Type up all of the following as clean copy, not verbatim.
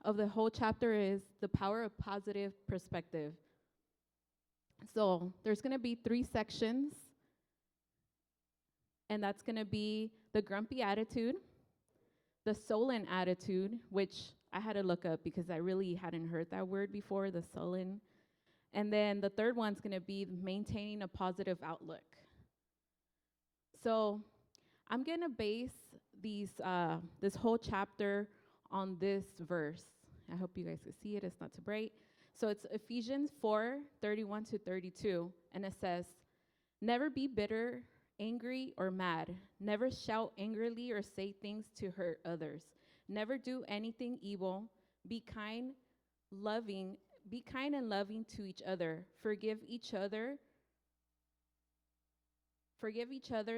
of the whole chapter is the power of positive perspective. So there's going to be 3 sections, and that's going to be the grumpy attitude, the sullen attitude, which I had to look up because I really hadn't heard that word before, the sullen. And then the third one's going to be maintaining a positive outlook. So I'm going to base this whole chapter on this verse. I hope you guys can see it. It's not too bright. So it's Ephesians 4:31-32, and it says, "Never be bitter, angry, or mad. Never shout angrily or say things to hurt others. Never do anything evil. Be kind and loving to each other. Forgive each other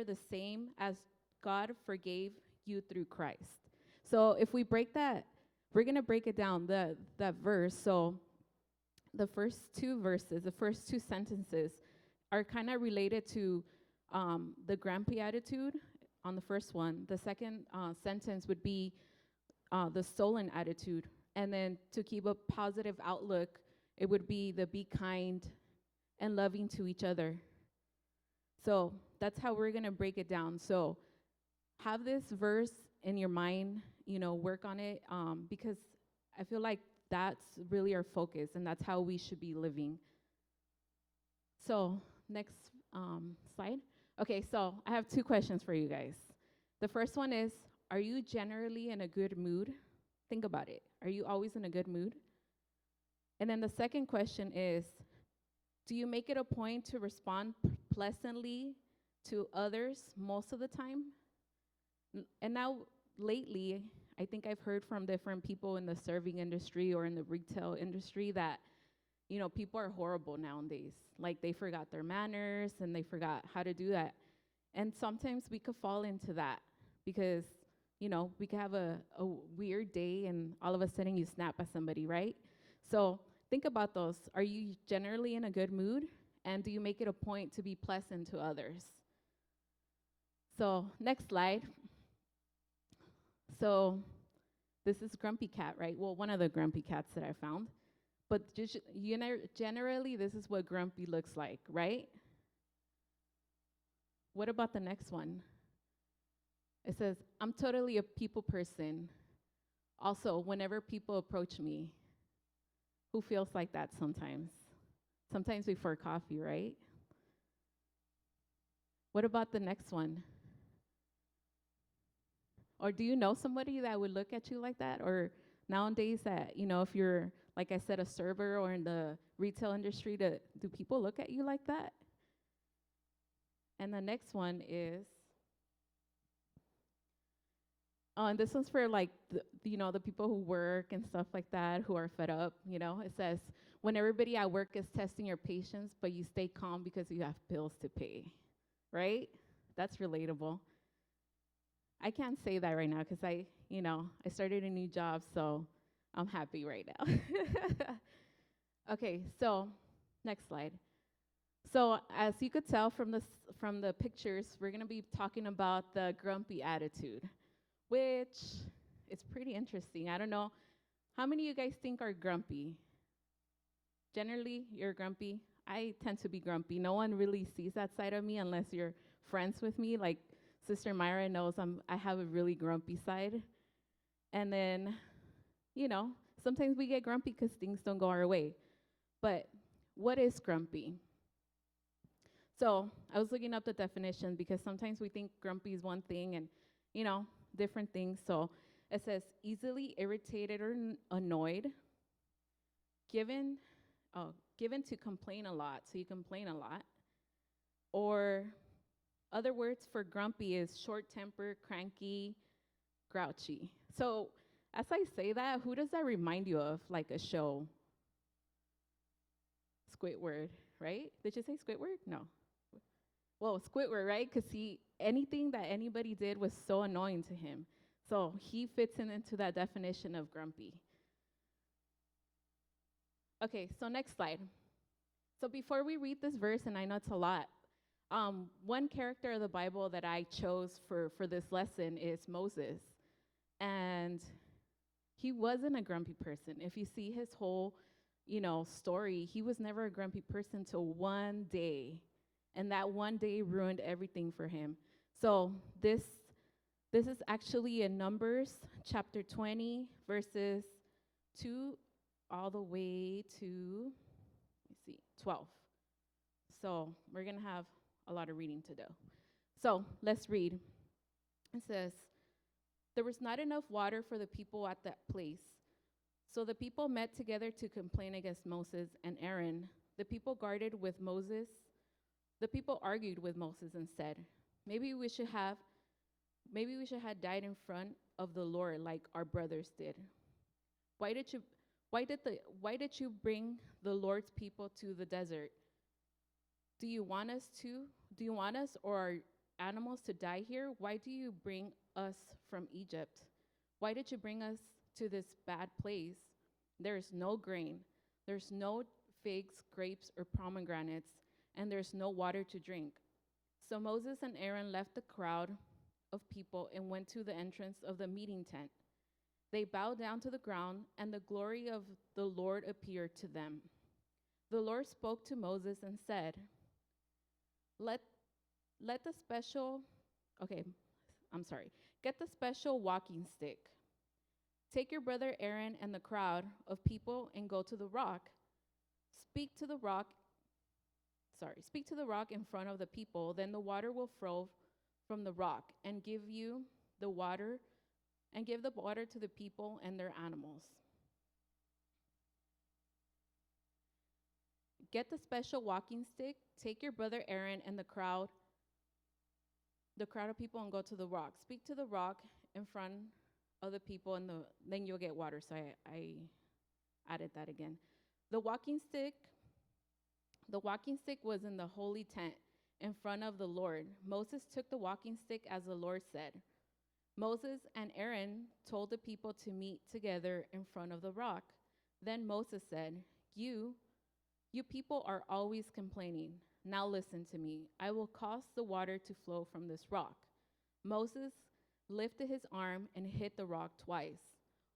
the same as God forgave you through Christ." So if we break that, we're going to break it down, that verse. So the first 2 verses, the first 2 sentences are kind of related to the grumpy attitude on the first one. The second sentence would be the sullen attitude. And then to keep a positive outlook, it would be the be kind and loving to each other. So that's how we're going to break it down. So have this verse in your mind, work on it, because I feel like that's really our focus, and that's how we should be living. So next slide. Okay, so I have 2 questions for you guys. The first one is, are you generally in a good mood? Think about it. Are you always in a good mood? And then the second question is, do you make it a point to respond pleasantly to others most of the time? And now, lately, I think I've heard from different people in the serving industry or in the retail industry that, people are horrible nowadays. Like, they forgot their manners and they forgot how to do that. And sometimes we could fall into that because, we could have a weird day and all of a sudden you snap at somebody, right? So think about those. Are you generally in a good mood? And do you make it a point to be pleasant to others? So next slide. So this is Grumpy Cat, right? Well, one of the Grumpy Cats that I found. But generally, this is what Grumpy looks like, right? What about the next one? It says, "I'm totally a people person. Also, whenever people approach me." Who feels like that sometimes? Sometimes before coffee, right? What about the next one? Or do you know somebody that would look at you like that? Or nowadays that, if you're, like I said, a server or in the retail industry, do people look at you like that? And the next one is, and this one's for like, the people who work and stuff like that, who are fed up, It says, "When everybody at work is testing your patience, but you stay calm because you have bills to pay," right? That's relatable. I can't say that right now because I started a new job, so I'm happy right now. Okay, so next slide. So as you could tell from the pictures, we're going to be talking about the grumpy attitude, which is pretty interesting. I don't know. How many of you guys think are grumpy? Generally, you're grumpy. I tend to be grumpy. No one really sees that side of me unless you're friends with me. Like Sister Myra knows I have a really grumpy side. And then, sometimes we get grumpy because things don't go our way. But what is grumpy? So I was looking up the definition because sometimes we think grumpy is one thing and, different things. So it says easily irritated or annoyed, given to complain a lot. So you complain a lot. Or other words for grumpy is short-tempered, cranky, grouchy. So as I say that, who does that remind you of? Like a show? Squidward, right? Did you say Squidward? No. Well, Squidward, right? Because anything that anybody did was so annoying to him. So he fits into that definition of grumpy. Okay, so next slide. So before we read this verse, and I know it's a lot, one character of the Bible that I chose for this lesson is Moses. And He wasn't a grumpy person. If you see his whole, story, he was never a grumpy person till one day. And that one day ruined everything for him. So this is actually in Numbers chapter 20, verses 2 all the way to, 12. So we're going to have a lot of reading to do. So let's read. It says, there was not enough water for the people at that place. So the people met together to complain against Moses and Aaron. The people argued with Moses and said, maybe we should have died in front of the Lord like our brothers did. Why did you bring the Lord's people to the desert? Do you want us or our animals to die here? Why do you bring us from Egypt? Why did you bring us to this bad place? There's no grain, there's no figs, grapes, or pomegranates, and there's no water to drink. So Moses and Aaron left the crowd of people and went to the entrance of the meeting tent. They bowed down to the ground, and the glory of the Lord appeared to them. The Lord spoke to Moses and said, Get the special walking stick. Take your brother Aaron and the crowd of people and go to the rock. Speak to the rock in front of the people, then the water will flow from the rock and give the water to the people and their animals. Get the special walking stick, take your brother Aaron and the crowd of people and go to the rock. Speak to the rock in front of the people, and then you'll get water. So I added that again. The walking stick was in the holy tent in front of the Lord. Moses took the walking stick as the Lord said. Moses and Aaron told the people to meet together in front of the rock. Then Moses said, You people are always complaining. Now listen to me. I will cause the water to flow from this rock. Moses lifted his arm and hit the rock twice.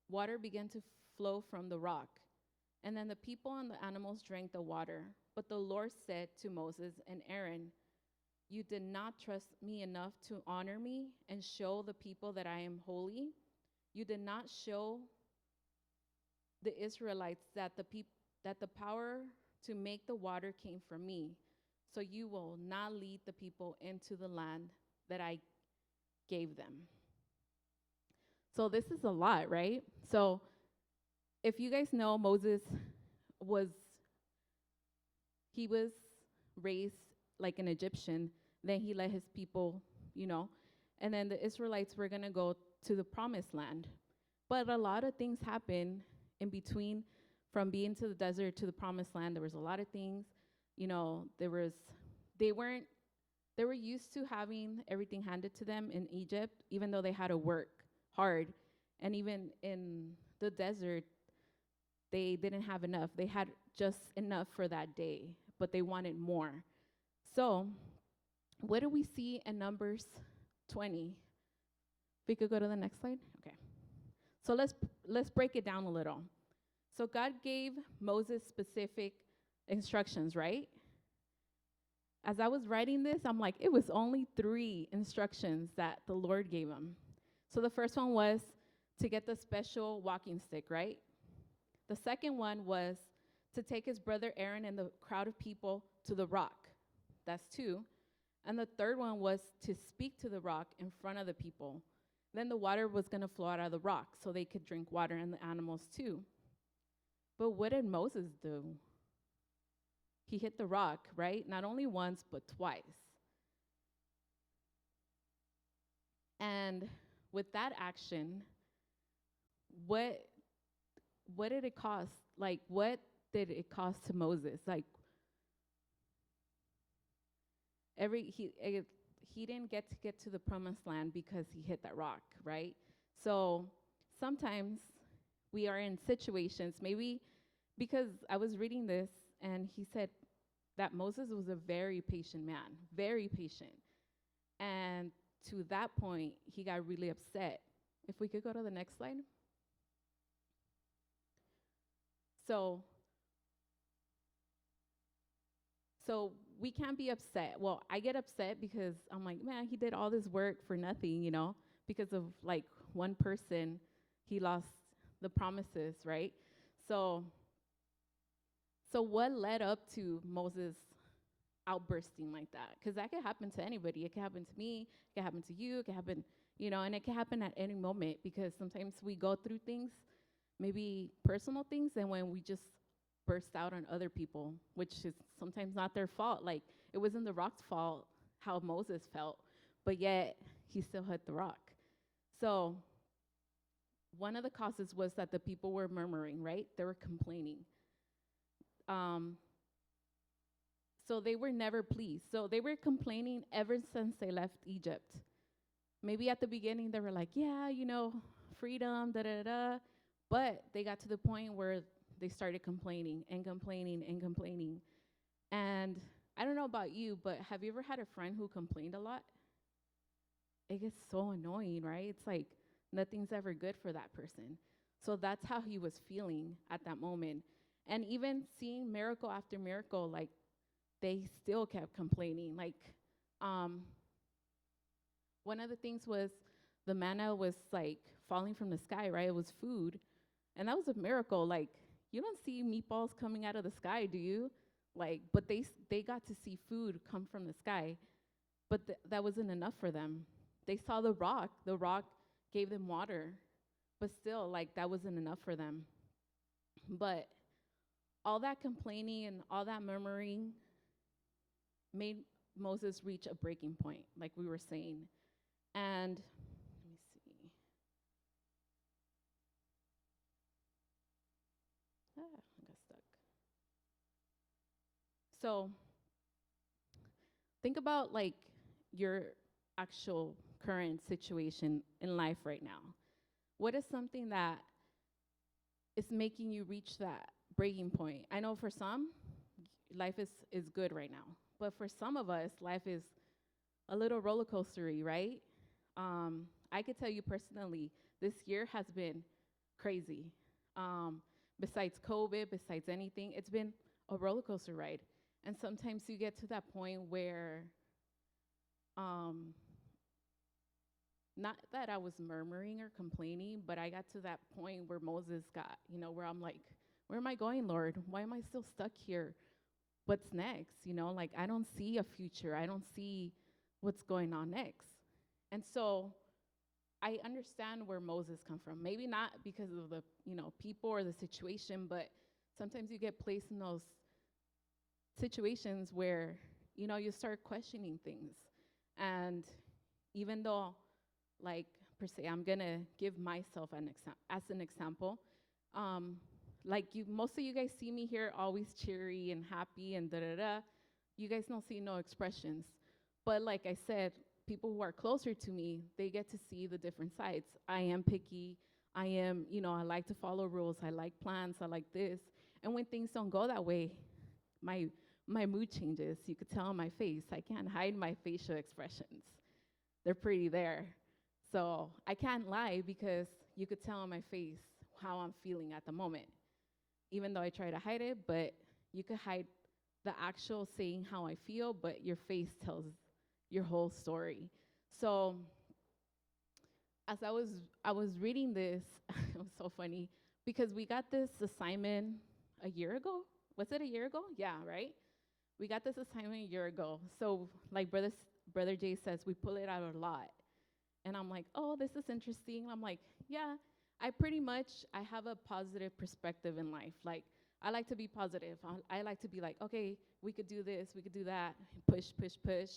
Water began to flow from the rock. And then the people and the animals drank the water. But the Lord said to Moses and Aaron, You did not trust me enough to honor me and show the people that I am holy. You did not show the Israelites that the power to make the water came from me. So you will not lead the people into the land that I gave them. So this is a lot, right? So if you guys know, Moses was raised like an Egyptian. Then he led his people, and then the Israelites were going to go to the promised land. But a lot of things happened in between, from being to the desert to the promised land. There was a lot of things, they were used to having everything handed to them in Egypt, even though they had to work hard. And even in the desert, they didn't have enough. They had just enough for that day, but they wanted more. So what do we see in Numbers 20? If we could go to the next slide. Okay. So let's break it down a little. So God gave Moses specific instructions, right? As I was writing this, I'm like, it was only 3 instructions that the Lord gave him. So the first one was to get the special walking stick, right? The second one was to take his brother Aaron and the crowd of people to the rock. That's 2. And the third one was to speak to the rock in front of the people. Then the water was going to flow out of the rock so they could drink water, and the animals too. But what did Moses do? He hit the rock, right? Not only once, but twice. And with that action, what did it cost? Like, what did it cost to Moses? Like, he didn't get to the promised land because he hit that rock, right? So sometimes we are in situations, maybe because I was reading this and he said that Moses was a very patient man, very patient. And to that point, he got really upset. If we could go to the next slide. So So we can't be upset. Well, I get upset because I'm like, man, he did all this work for nothing, because of like one person, he lost the promises, right? So, so what led up to Moses outbursting like that? Because that could happen to anybody. It could happen to me. It could happen to you. It could happen, and it can happen at any moment because sometimes we go through things, maybe personal things, and when we just burst out on other people, which is sometimes not their fault. Like, it wasn't the rock's fault how Moses felt, but yet he still hit the rock. So one of the causes was that the people were murmuring, right? They were complaining. So they were never pleased. So they were complaining ever since they left Egypt. Maybe at the beginning they were like, yeah, freedom, da-da-da. But they got to the point where they started complaining and complaining and complaining. And I don't know about you, but have you ever had a friend who complained a lot? It gets so annoying, right? It's like nothing's ever good for that person. So that's how he was feeling at that moment. And even seeing miracle after miracle, like, they still kept complaining. Like, one of the things was the manna was like falling from the sky, right? It was food. And that was a miracle. Like, you don't see meatballs coming out of the sky, do you? Like, but they got to see food come from the sky, but that wasn't enough for them. They saw the rock. The rock gave them water, but still, like, that wasn't enough for them. But all that complaining and all that murmuring made Moses reach a breaking point, like we were saying. And let me see. I got stuck. So think about like your actual current situation in life right now. What is something that is making you reach that breaking point? I know for some, life is good right now. But for some of us, life is a little roller coastery, right? I could tell you personally, this year has been crazy. Besides COVID, besides anything, it's been a roller coaster ride. And sometimes you get to that point where, not that I was murmuring or complaining, but I got to that point where Moses got, where I'm like, where am I going, Lord? Why am I still stuck here? What's next? Like, I don't see a future. I don't see what's going on next. And so I understand where Moses come from. Maybe not because of the, people or the situation, but sometimes you get placed in those situations where, you start questioning things. And even though, like, per se, I'm gonna give myself as an example. Like, most of you guys see me here always cheery and happy and da-da-da. You guys don't see no expressions. But like I said, people who are closer to me, they get to see the different sides. I am picky. I am, I like to follow rules. I like plans. I like this. And when things don't go that way, my mood changes. You could tell on my face. I can't hide my facial expressions. They're pretty there. So I can't lie because you could tell on my face how I'm feeling at the moment. Even though I try to hide it, but you could hide the actual saying how I feel, but your face tells your whole story. So as I was reading this, it was so funny because we got this assignment a year ago. Was it a year ago? Yeah, right? We got this assignment a year ago. So like Brother Jay says, we pull it out a lot. And I'm like, oh, this is interesting. I'm like, yeah, I have a positive perspective in life. Like, I like to be positive. I like to be like, okay, we could do this, we could do that, push, push, push.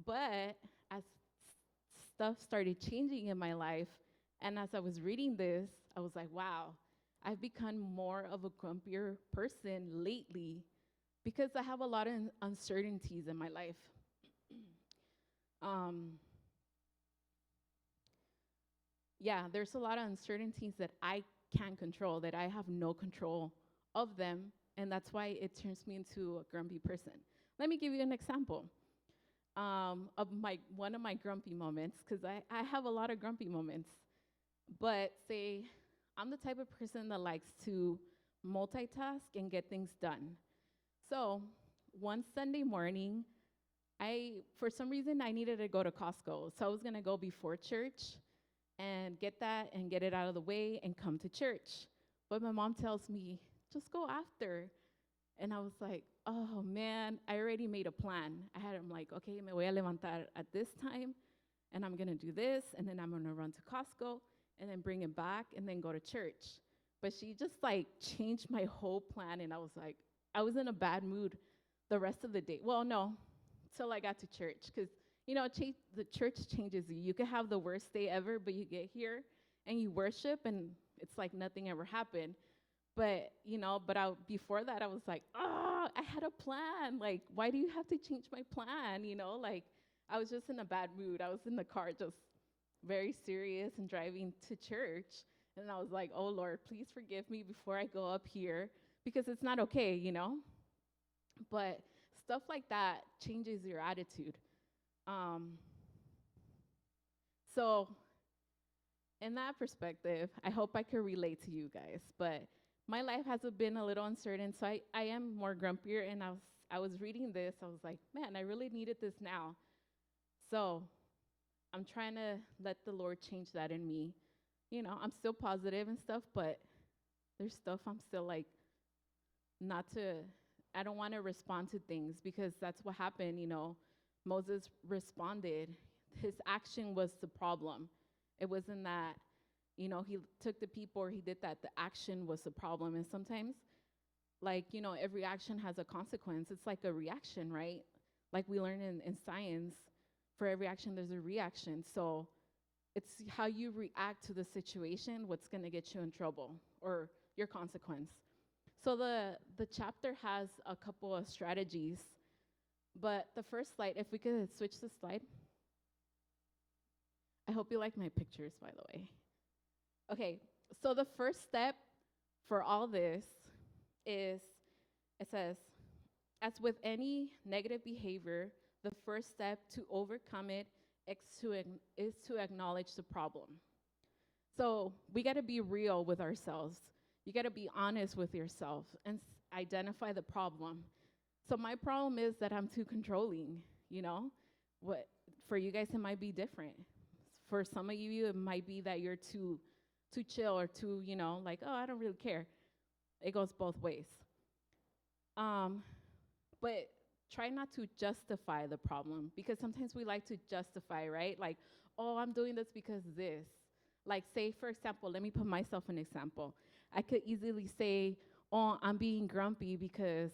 But as stuff started changing in my life, and as I was reading this, I was like, wow, I've become more of a grumpier person lately because I have a lot of uncertainties in my life. Yeah, there's a lot of uncertainties that I can't control, that I have no control of them, and that's why it turns me into a grumpy person. Let me give you an example of one of my grumpy moments, because I have a lot of grumpy moments. But say I'm the type of person that likes to multitask and get things done. So one Sunday morning, for some reason, I needed to go to Costco. So I was going to go before church and get that and get it out of the way and come to church. But my mom tells me, just go after. And I was like, oh man, I already made a plan. I'm like, okay, me voy a levantar at this time, and I'm gonna do this, and then I'm gonna run to Costco, and then bring it back, and then go to church. But she just like changed my whole plan, and I was like, I was in a bad mood the rest of the day. Well, no, till I got to church, because the church changes you. You could have the worst day ever, but you get here and you worship, and it's like nothing ever happened. But before that, I was like, I had a plan. Like, why do you have to change my plan? Like, I was just in a bad mood. I was in the car just very serious and driving to church. And I was like, oh, Lord, please forgive me before I go up here, because it's not okay. But stuff like that changes your attitude. So in that perspective, I hope I can relate to you guys. But my life has been a little uncertain, so I am more grumpier, and I was reading this, I was like, man, I really needed this now. So I'm trying to let the Lord change that in me. I'm still positive and stuff, but there's stuff I'm still like, I don't want to respond to things, because that's what happened. Moses responded. His action was the problem. It wasn't that he took the people or he did that. The action was the problem. And sometimes, every action has a consequence. It's like a reaction, right? Like we learn in science, for every action, there's a reaction. So it's how you react to the situation, what's going to get you in trouble, or your consequence. So the chapter has a couple of strategies. But the first slide, if we could switch the slide. I hope you like my pictures, by the way. Okay, so the first step for all this is, it says, as with any negative behavior, the first step to overcome it is to acknowledge the problem. So we got to be real with ourselves. You got to be honest with yourself and identify the problem. So my problem is that I'm too controlling, What for you guys, it might be different. For some of you, it might be that you're too chill or too, like, oh, I don't really care. It goes both ways. But try not to justify the problem, because sometimes we like to justify, right? Like, oh, I'm doing this because this. Like, say, for example, let me put myself an example. I could easily say, oh, I'm being grumpy because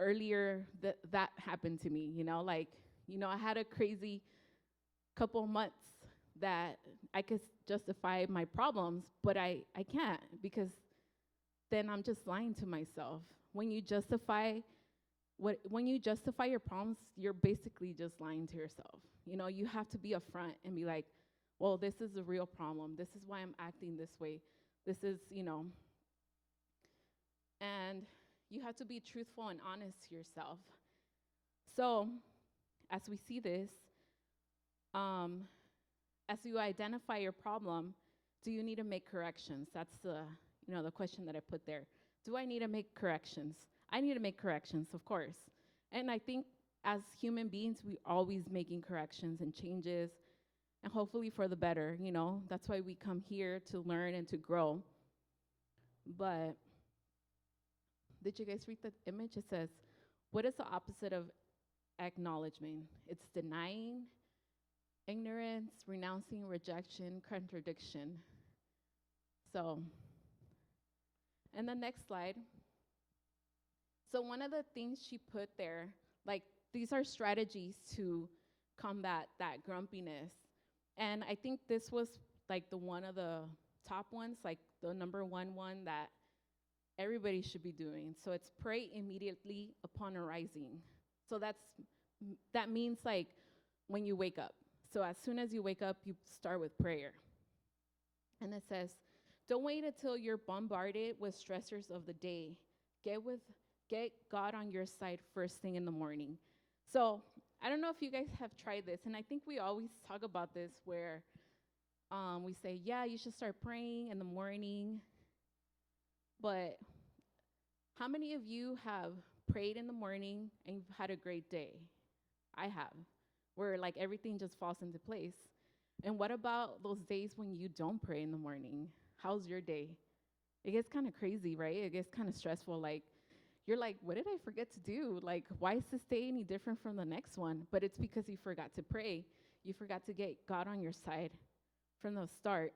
earlier that happened to me, I had a crazy couple months that I could justify my problems, but I can't, because then I'm just lying to myself. When you justify your problems, you're basically just lying to yourself. You have to be upfront and be like, well, this is a real problem. This is why I'm acting this way. This is, and you have to be truthful and honest to yourself. So, as we see this, as you identify your problem, do you need to make corrections? That's the question that I put there. Do I need to make corrections? I need to make corrections, of course. And I think as human beings, we're always making corrections and changes, and hopefully for the better, That's why we come here, to learn and to grow. But did you guys read the image? It says, what is the opposite of acknowledgement? It's denying, ignorance, renouncing, rejection, contradiction. So, and the next slide. So one of the things she put there, like, these are strategies to combat that grumpiness. And I think this was like one of the top ones, like the number one that everybody should be doing. So it's pray immediately upon arising. So that means like when you wake up. So as soon as you wake up, you start with prayer. And it says, don't wait until you're bombarded with stressors of the day. Get God on your side first thing in the morning. So I don't know if you guys have tried this, and I think we always talk about this, where We say, yeah, you should start praying in the morning. But how many of you have prayed in the morning and you've had a great day? I have, where like everything just falls into place. And what about those days when you don't pray in the morning? How's your day? It gets kind of crazy, right? It gets kind of stressful. Like, you're like, what did I forget to do? Like, why is this day any different from the next one? But it's because you forgot to pray. You forgot to get God on your side from the start.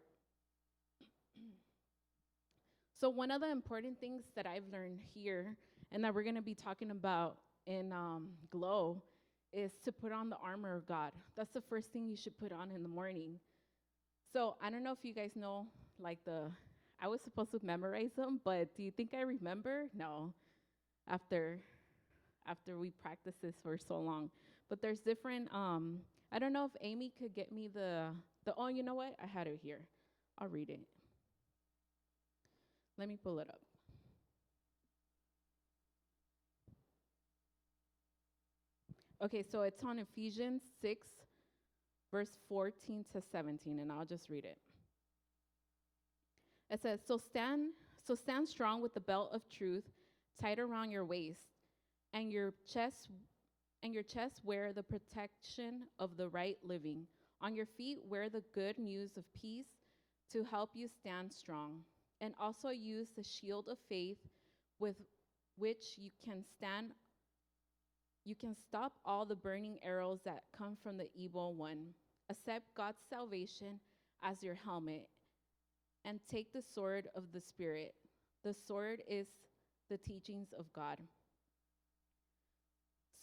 So one of the important things that I've learned here and that we're going to be talking about in Glow is to put on the armor of God. That's the first thing you should put on in the morning. So I don't know if you guys know, like I was supposed to memorize them, but do you think I remember? No, after we practiced this for so long. But there's different, I don't know if Amy could get me oh, you know what? I had it here. I'll read it. Let me pull it up. Okay, so it's on Ephesians 6, verse 14 to 17, and I'll just read it. It says, so stand strong with the belt of truth tight around your waist, and your chest wear the protection of the right living. On your feet wear the good news of peace to help you stand strong. And also use the shield of faith with which you can stop all the burning arrows that come from the evil one. Accept God's salvation as your helmet and take the sword of the Spirit. The sword is the teachings of God.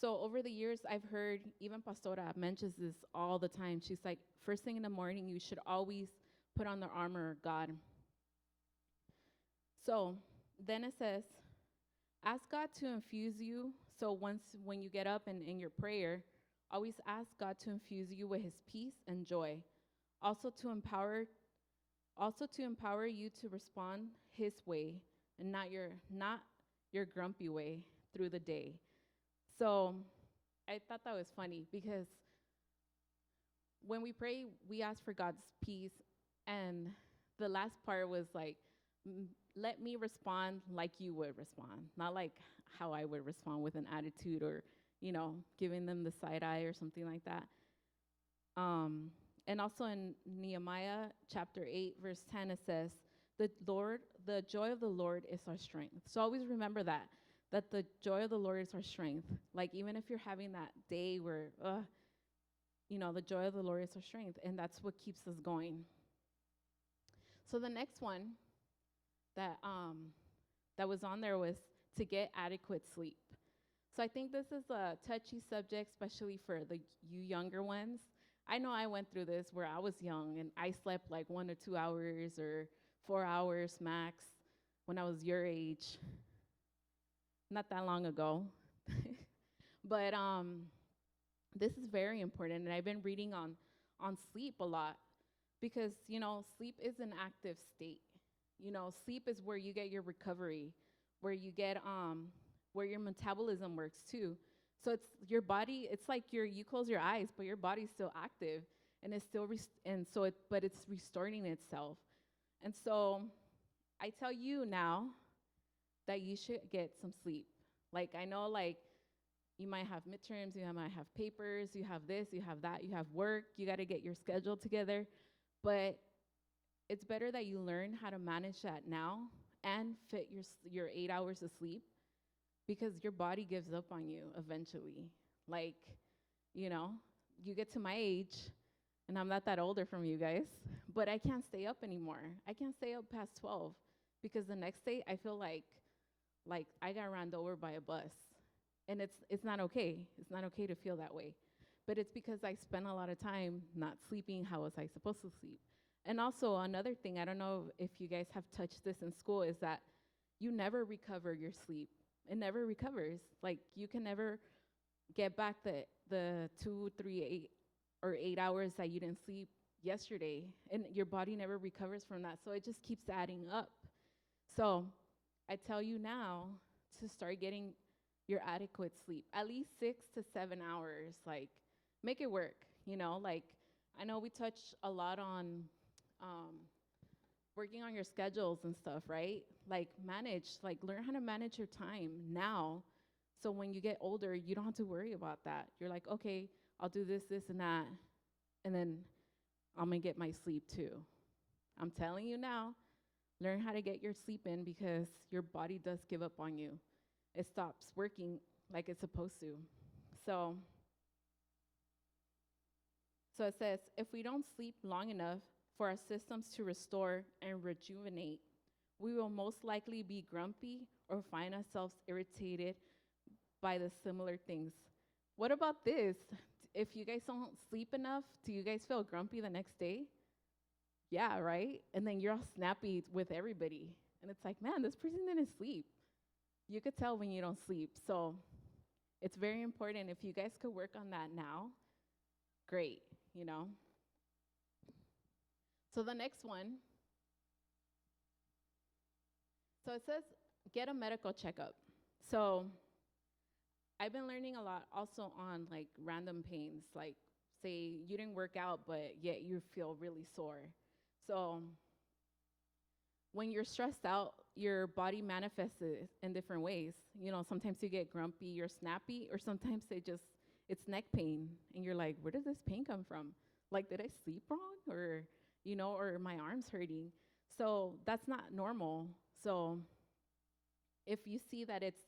So over the years, I've heard, even Pastora mentions this all the time. She's like, first thing in the morning, you should always put on the armor of God. So then it says, ask God to infuse you. So when you get up and in your prayer, always ask God to infuse you with his peace and joy. Also to empower you to respond his way and not your grumpy way through the day. So I thought that was funny because when we pray, we ask for God's peace, and the last part was like, let me respond like you would respond, not like how I would respond with an attitude or, giving them the side eye or something like that. And also in Nehemiah chapter 8, verse 10, it says, the joy of the Lord is our strength. So always remember that the joy of the Lord is our strength. Like even if you're having that day where, the joy of the Lord is our strength, and that's what keeps us going. So the next one that was on there was to get adequate sleep. So I think this is a touchy subject, especially for you younger ones. I know I went through this where I was young and I slept like 1 or 2 hours or 4 hours max when I was your age. Not that long ago. But this is very important, and I've been reading on sleep a lot because, sleep is an active state. Sleep is where you get your recovery, where you get where your metabolism works too. So it's your body. It's like you close your eyes, but your body's still active, and it's still but it's restoring itself. And so I tell you now that you should get some sleep. Like I know, like you might have midterms, you might have papers, you have this, you have that, you have work. You got to get your schedule together, but it's better that you learn how to manage that now and fit your 8 hours of sleep, because your body gives up on you eventually. Like, you get to my age, and I'm not that older from you guys, but I can't stay up anymore. I can't stay up past 12 because the next day I feel like I got run over by a bus, and it's not okay. It's not okay to feel that way, but it's because I spent a lot of time not sleeping. How was I supposed to sleep? And also another thing, I don't know if you guys have touched this in school, is that you never recover your sleep. It never recovers. Like you can never get back the 2, 3, 8 hours that you didn't sleep yesterday, and your body never recovers from that. So it just keeps adding up. So I tell you now to start getting your adequate sleep, at least 6 to 7 hours. Like make it work. Like I know we touch a lot on working on your schedules and stuff, right? Like learn how to manage your time now. So when you get older, you don't have to worry about that. You're like, okay, I'll do this, this, and that, and then I'm gonna get my sleep too. I'm telling you now, learn how to get your sleep in because your body does give up on you. It stops working like it's supposed to. So it says, if we don't sleep long enough for our systems to restore and rejuvenate, we will most likely be grumpy or find ourselves irritated by the similar things. What about this? If you guys don't sleep enough, do you guys feel grumpy the next day? Yeah, right? And then you're all snappy with everybody. And it's like, man, this person didn't sleep. You could tell when you don't sleep. So it's very important. If you guys could work on that now, great, you know? So the next one. So it says, get a medical checkup. So I've been learning a lot also on like random pains, like say you didn't work out, but yet you feel really sore. So when you're stressed out, your body manifests it in different ways. You know, sometimes you get grumpy, you're snappy, or sometimes it's neck pain, and you're like, where does this pain come from? Like, did I sleep wrong? Or, you know, or my arm's hurting. So that's not normal. So if you see that it's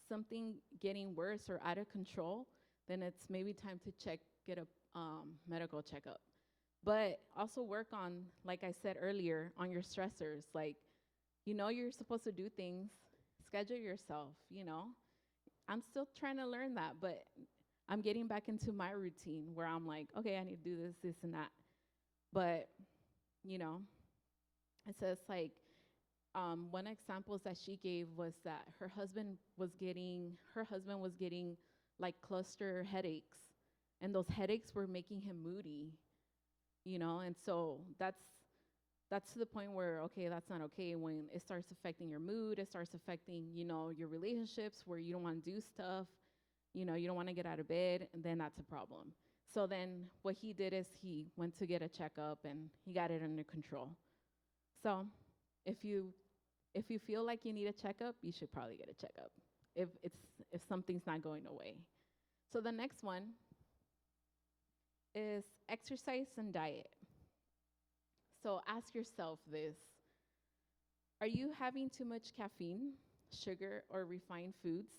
something getting worse or out of control, then it's maybe time to get a medical checkup. But also work on, like I said earlier, on your stressors. Like, you know, you're supposed to do things, schedule yourself, you know. I'm still trying to learn that, but I'm getting back into my routine where I'm like, okay, I need to do this, this, and that. But, you know, it says like, one example that she gave was that her husband was getting like cluster headaches, and those headaches were making him moody, you know, and so that's to the point where, okay, that's not okay. When it starts affecting your mood, it starts affecting, you know, your relationships where you don't want to do stuff, you know, you don't want to get out of bed, and then that's a problem. So then what he did is he went to get a checkup and he got it under control. So if you feel like you need a checkup, you should probably get a checkup if something's not going away. So the next one is exercise and diet. So ask yourself this. Are you having too much caffeine, sugar, or refined foods?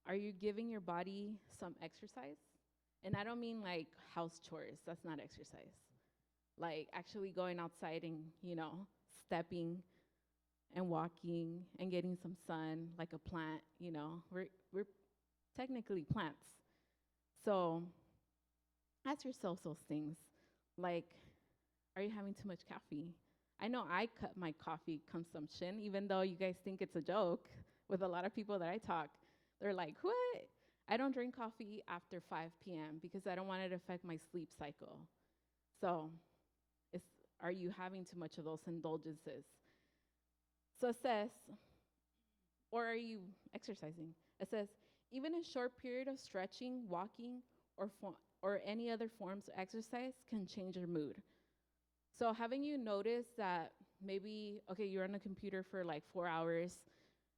Are you giving your body some exercise? And I don't mean like house chores. That's not exercise. Like actually going outside and, you know, stepping and walking and getting some sun, like a plant, you know. We're technically plants. So ask yourself those things. Like, are you having too much coffee? I know I cut my coffee consumption, even though you guys think it's a joke. With a lot of people that I talk, they're like, what? I don't drink coffee after 5 p.m. because I don't want it to affect my sleep cycle. So are you having too much of those indulgences? So it says, or are you exercising? It says, even a short period of stretching, walking, or any other forms of exercise can change your mood. So having you notice that maybe, okay, you're on the computer for like 4 hours,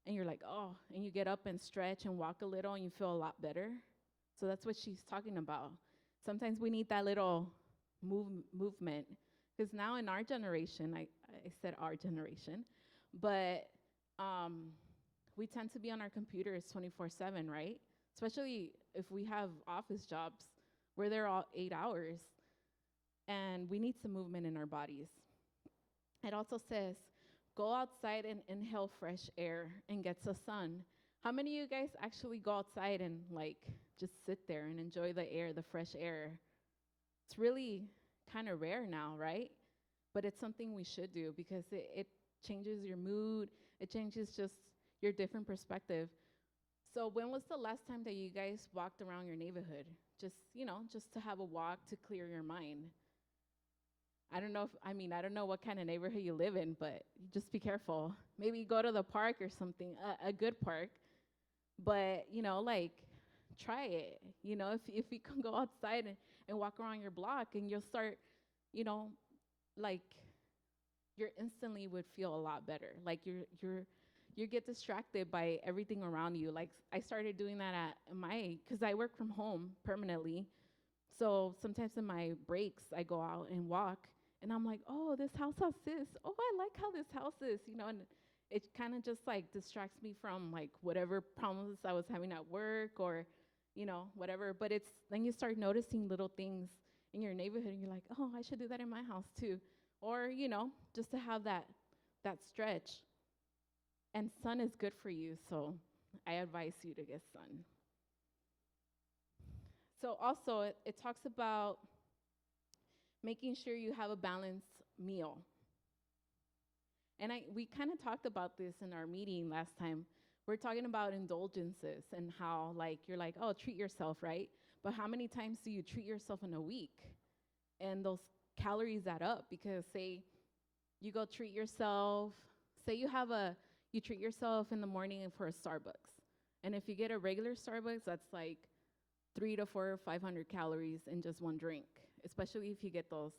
and you're like, oh, and you get up and stretch and walk a little, and you feel a lot better. So that's what she's talking about. Sometimes we need that little movement. Because now in our generation, I said our generation, but we tend to be on our computers 24/7, right? Especially if we have office jobs where they're all 8 hours, and we need some movement in our bodies. It also says, go outside and inhale fresh air and get the sun. How many of you guys actually go outside and like just sit there and enjoy the air, the fresh air? It's really kind of rare now, right? But it's something we should do because it changes your mood. It changes just your different perspective. So when was the last time that you guys walked around your neighborhood? Just, you know, just to have a walk to clear your mind. I don't know what kind of neighborhood you live in, but just be careful. Maybe go to the park or something, a good park. But, you know, like, try it. You know, if you can go outside and walk around your block, and you'll start, you know, like you instantly would feel a lot better. Like you get distracted by everything around you. Like I started doing that at my, because I work from home permanently. So sometimes in my breaks, I go out and walk, and I'm like, oh, this house has this. Oh, I like how this house is, and it kind of just like distracts me from like whatever problems I was having at work or, whatever. But it's then you start noticing little things in your neighborhood, and you're like, oh, I should do that in my house too, or just to have that stretch. And sun is good for you, so I advise you to get sun. So also, it talks about making sure you have a balanced meal. And we kind of talked about this in our meeting last time. We're talking about indulgences and how, like, you're like, oh, treat yourself, right? But how many times do you treat yourself in a week? And those calories add up, because say you go treat yourself, say you treat yourself in the morning for a Starbucks. And if you get a regular Starbucks, that's like 300 to 400 or 500 calories in just one drink, especially if you get the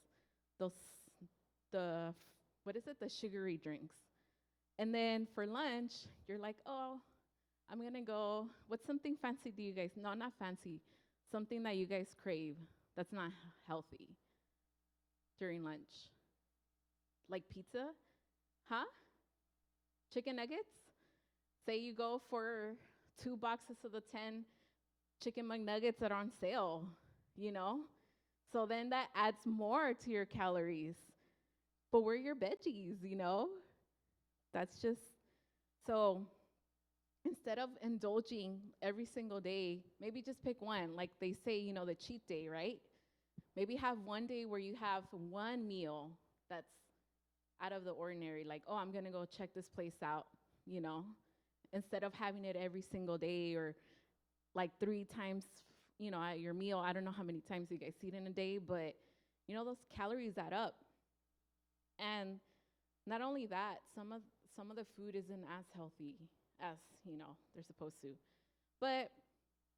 sugary drinks. And then for lunch, you're like, oh, I'm going to go, what's something fancy do you guys, no, not fancy, something that you guys crave that's not healthy during lunch? Like pizza? Huh? Chicken nuggets? Say you go for 2 boxes of the 10 chicken McNuggets that are on sale, So then that adds more to your calories. But where are your veggies, That's just, so instead of indulging every single day, maybe just pick one. Like they say, the cheat day, right? Maybe have one day where you have one meal that's out of the ordinary. Like, oh, I'm going to go check this place out, instead of having it every single day or like 3 times, at your meal. I don't know how many times you guys eat in a day, but, those calories add up. And not only that, some of the food isn't as healthy as, they're supposed to. But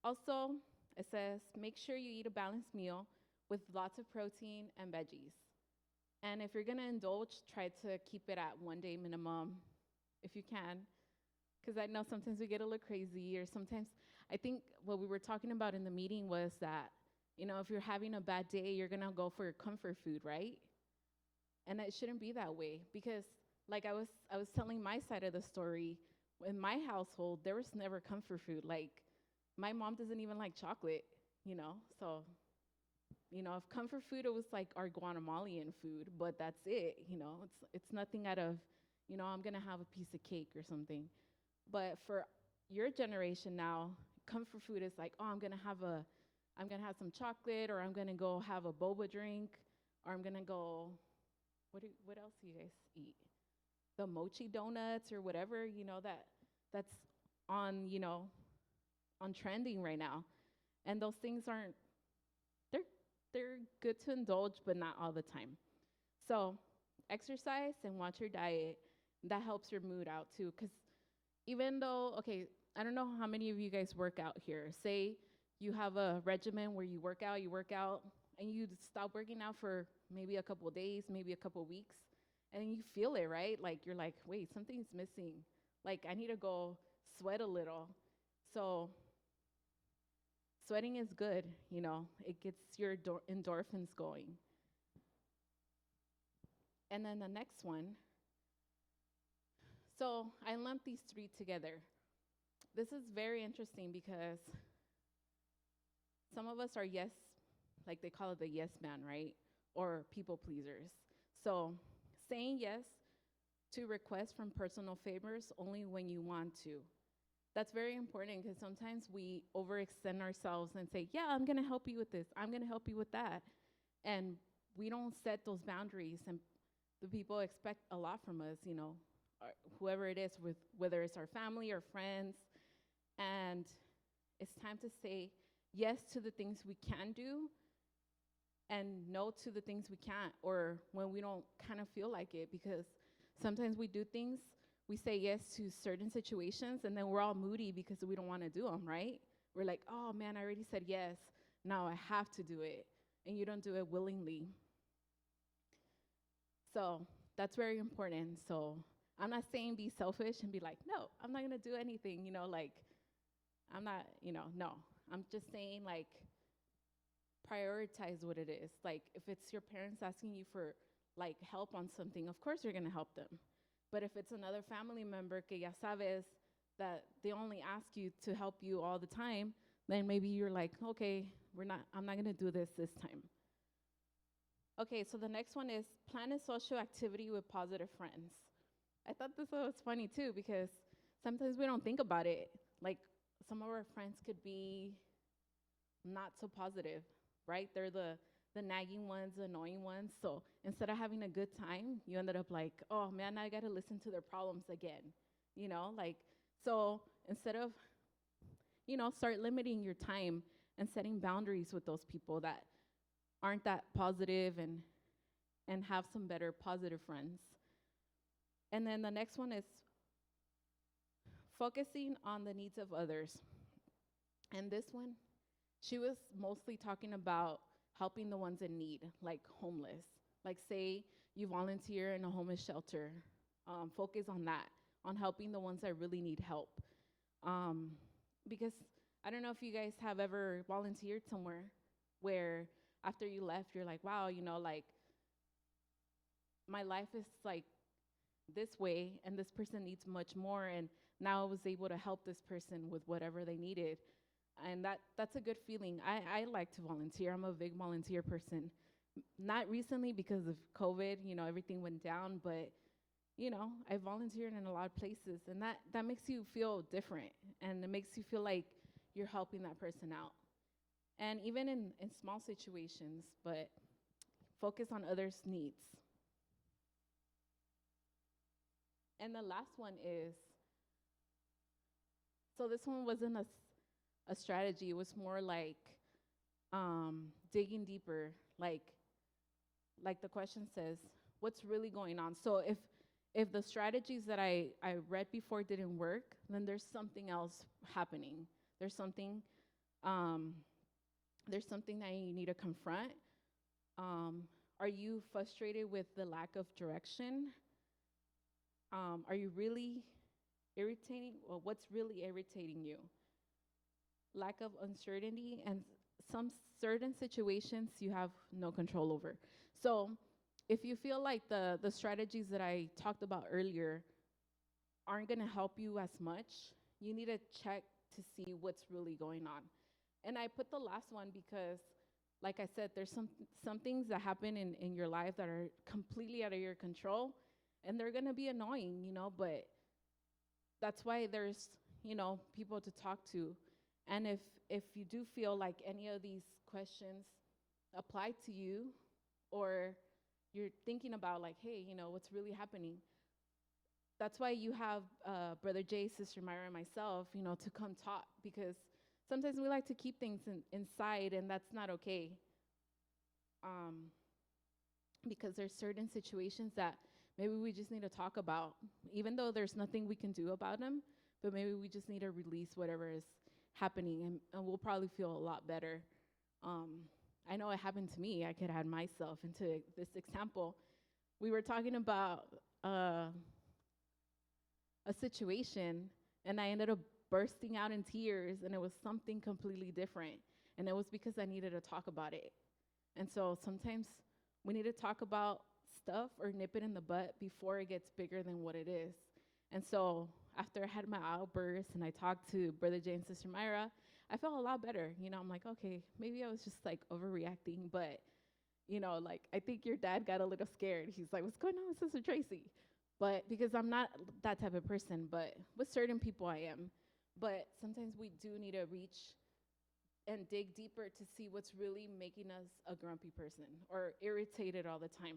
also, it says, make sure you eat a balanced meal with lots of protein and veggies. And if you're going to indulge, try to keep it at 1 day minimum if you can. Because I know sometimes we get a little crazy, or sometimes I think what we were talking about in the meeting was that, if you're having a bad day, you're going to go for your comfort food, right? And it shouldn't be that way, because like I was telling my side of the story, in my household, there was never comfort food. Like my mom doesn't even like chocolate, so, if comfort food, it was like our Guatemalan food, but that's it, it's nothing out of, I'm going to have a piece of cake or something. But for your generation now, comfort food is like, oh, I'm gonna have some chocolate, or I'm gonna go have a boba drink, or I'm gonna go, what else do you guys eat? The mochi donuts or whatever, that's on, on trending right now. And those things they're good to indulge, but not all the time. So exercise and watch your diet. That helps your mood out too, because even though, okay, I don't know how many of you guys work out here. Say you have a regimen where you work out, and you stop working out for maybe a couple of days, maybe a couple of weeks, and you feel it, right? Like you're like, wait, something's missing. Like I need to go sweat a little. So sweating is good, it gets your endorphins going. And then the next one. So I lumped these 3 together. This is very interesting because some of us are like they call it the yes man, right? Or people pleasers. So saying yes to requests from personal favors only when you want to. That's very important, because sometimes we overextend ourselves and say, yeah, I'm going to help you with this. I'm going to help you with that. And we don't set those boundaries, and the people expect a lot from us, whoever it is, whether it's our family or friends. And it's time to say yes to the things we can do and no to the things we can't, or when we don't kind of feel like it, because sometimes we do things, we say yes to certain situations, and then we're all moody because we don't want to do them, right? We're like, oh man, I already said yes, now I have to do it, and you don't do it willingly. So that's very important. So I'm not saying be selfish and be like, no, I'm not gonna do anything, like I'm not, no. I'm just saying like prioritize what it is. Like if it's your parents asking you for like help on something, of course you're gonna help them. But if it's another family member que ya sabes that they only ask you to help you all the time, then maybe you're like, okay, I'm not gonna do this time. Okay, so the next one is plan a social activity with positive friends. I thought this was funny too because sometimes we don't think about it. Like some of our friends could be not so positive, right? They're the nagging ones, the annoying ones. So instead of having a good time, you ended up like, oh man, I gotta listen to their problems again. Like so instead of, start limiting your time and setting boundaries with those people that aren't that positive and have some better positive friends. And then the next one is focusing on the needs of others. And this one, she was mostly talking about helping the ones in need, like homeless. Like say you volunteer in a homeless shelter, focus on that, on helping the ones that really need help. Because I don't know if you guys have ever volunteered somewhere where after you left, you're like, wow, like my life is like this way and this person needs much more, and now I was able to help this person with whatever they needed. And that's a good feeling. I like to volunteer. I'm a big volunteer person. Not recently because of COVID, everything went down, but I volunteered in a lot of places, and that makes you feel different, and it makes you feel like you're helping that person out. And even in small situations, but focus on others' needs. And the last one is, so this one wasn't a strategy, it was more like digging deeper, like the question says, what's really going on? So if the strategies that I read before didn't work, then there's something else happening. There's something that you need to confront. Are you frustrated with the lack of direction? Are you really irritating? Well, what's really irritating you? Lack of uncertainty, and some certain situations you have no control over. So if you feel like the strategies that I talked about earlier aren't going to help you as much, you need to check to see what's really going on. And I put the last one because, like I said, there's some things that happen in your life that are completely out of your control, and they're going to be annoying, but that's why there's, people to talk to. And if you do feel like any of these questions apply to you, or you're thinking about like, hey, what's really happening, that's why you have Brother Jay, Sister Myra, and myself, to come talk, because sometimes we like to keep things inside, and that's not okay. Because there's certain situations that maybe we just need to talk about, even though there's nothing we can do about them, but maybe we just need to release whatever is happening, and we'll probably feel a lot better. I know it happened to me. I could add myself into this example. We were talking about a situation, and I ended up bursting out in tears, and it was something completely different, and it was because I needed to talk about it. And so sometimes we need to talk about stuff or nip it in the butt before it gets bigger than what it is. And so after I had my outburst and I talked to Brother Jay and Sister Myra, I felt a lot better. I'm like, okay, maybe I was just like overreacting, but like I think your dad got a little scared. He's like, what's going on with Sister Tracy? But because I'm not that type of person, but with certain people I am. But sometimes we do need to reach and dig deeper to see what's really making us a grumpy person or irritated all the time.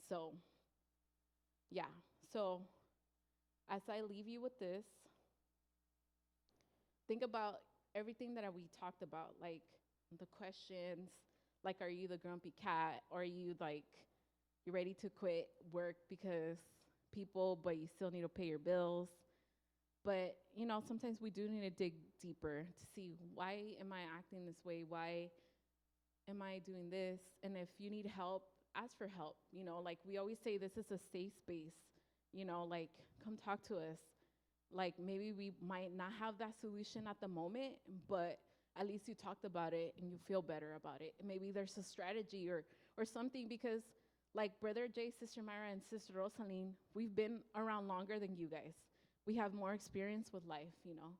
So, yeah. So, as I leave you with this, think about everything that we talked about, like the questions, like, are you the grumpy cat? Or are you like, you're ready to quit work because but you still need to pay your bills? But, sometimes we do need to dig deeper to see, why am I acting this way? Why am I doing this? And if you need help, ask for help. You know, like we always say, this is a safe space. You know, like come talk to us. Like maybe we might not have that solution at the moment, but at least you talked about it and you feel better about it. Maybe there's a strategy or something, because like Brother Jay, Sister Myra, and Sister Rosaline, we've been around longer than you guys. We have more experience with life, you know.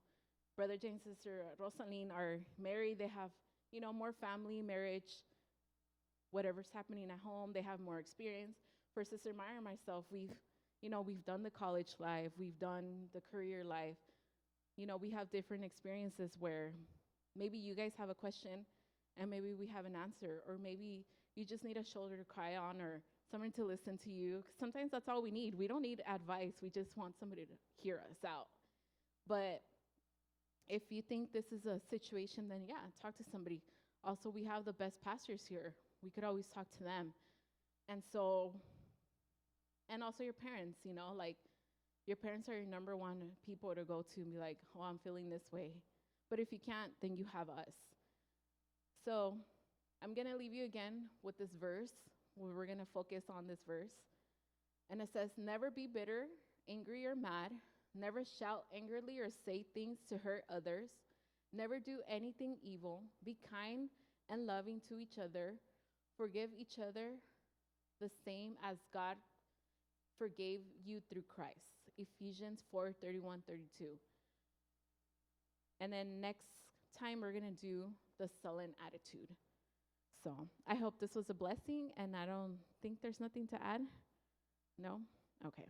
Brother Jay and Sister Rosaline are married. They have, you know, more family, marriage, whatever's happening at home. They have more experience. For Sister Myra and myself, we've done the college life. We've done the career life. You know, we have different experiences where maybe you guys have a question and maybe we have an answer, or maybe you just need a shoulder to cry on or someone to listen to you. Sometimes that's all we need. We don't need advice. We just want somebody to hear us out. But if you think this is a situation, then yeah, talk to somebody. Also, we have the best pastors here. We could always talk to them. And also your parents, you know, like your parents are your number one people to go to and be like, oh, I'm feeling this way. But if you can't, then you have us. So I'm going to leave you again with this verse. We're going to focus on this verse. And it says, never be bitter, angry, or mad. Never shout angrily or say things to hurt others. Never do anything evil. Be kind and loving to each other. Forgive each other the same as God forgave you through Christ. Ephesians 4:31-32. And then next time we're going to do the sullen attitude. So I hope this was a blessing, and I don't think there's nothing to add. No? Okay.